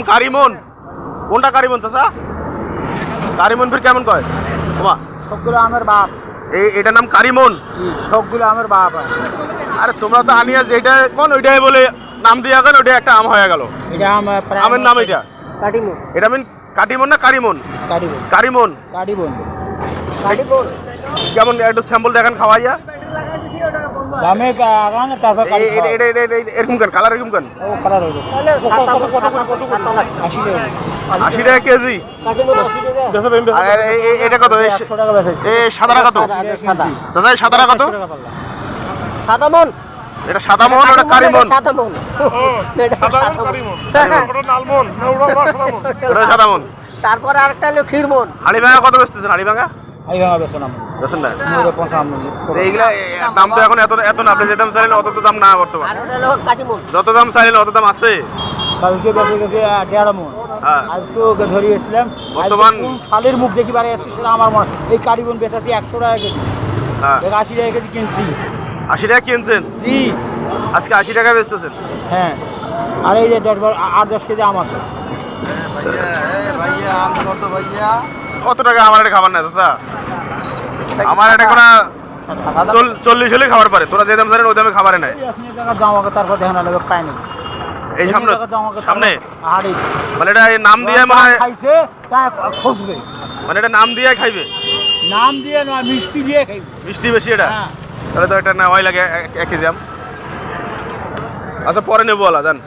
নাম কারিমন। কোনটা কারিমন চাচা? কারিমন ফির কেমন কয় ওমা? সবগুলো আমার বাপ। এটার নাম কারিমন? সবগুলো আমার বাপ। আরে তোমরা তো আনিয়া যেটা কোন ওইটাই বলে নাম দিয়া গেল, ওইটা একটা আম হয়ে গেল। এটা আমের নাম এটা কাটিমন। এটা মিন কাটিমন না কারিমন? কাটিমন। কারিমন। কাটিমন। কাটিমন কেমন একটু স্যাম্পল দেখান খাওয়াইয়া। দামে আগান তারপর এরকম কেন কালার এরকম কেন? ও কালার হইলো 80 টাকা কেজি। আর এটা কত? 100 টাকা বেচে। এই সাদাটা কত? সাদা। দাদা সাদাটা কত? সাদা মন। এটা সাদা মন, ওটা কারিমন। সাদা মন। এটা সাদা মন কারিমন। ওটা লালমন, ওটা সাদা মন। ওটা সাদা মন। তারপর আরেকটা হলো ক্ষীরমন। হাড়ি ভাঙা কত বেচতেছেন? হাড়ি ভাঙা এই ভাঙা বেচে না। বেচেন না? 95। এইগুলা দাম তো এখন এত না, আপনি যে দাম চাইলেন অত তো দাম না বর্তমান। আর ওটা হলো কাটিমন। যত দাম চাইলেন অত দাম আছে। কালকে বেচে গেছে 1.5 মন। হ্যাঁ আজকে ওকে ধরিয়েছিলাম। বর্তমান কোন শালের মুখ দেখি বারে আসছে সেটা আমার মনে। এই কাটিমন বেচাছি 100 টাকা কেজি। হ্যাঁ 80 টাকা কেজি কিনছি। 80 টাকা কিনছেন? জি। আজকে 80 টাকা বেচতেছেন? হ্যাঁ। আর এই যে 10 কেজি আম আছে। ভাইয়া আম কত ভাইয়া? কত টাকা আমার এটা খাবার না চাচা? আমার এটা কোনা 40 হলে খাবার পারে। তোরা যে দাম জানেন ওই দামে খাবারে নাই। তারপর দেখেন পাই না এই সামনে সামনে হাড়ি মানে এটা নাম দিয়ে মানে খাইছে তা খুঁজবে। মানে এটা নাম দিয়ে খাইবে? নাম দিয়ে নয়, মিষ্টি দিয়ে খাইবে। মিষ্টি বেশি এটা? হ্যাঁ। তাহলে তো এটা নেওয়াই লাগে 1 কেজি আম। আচ্ছা পরে নেবো আলা জান।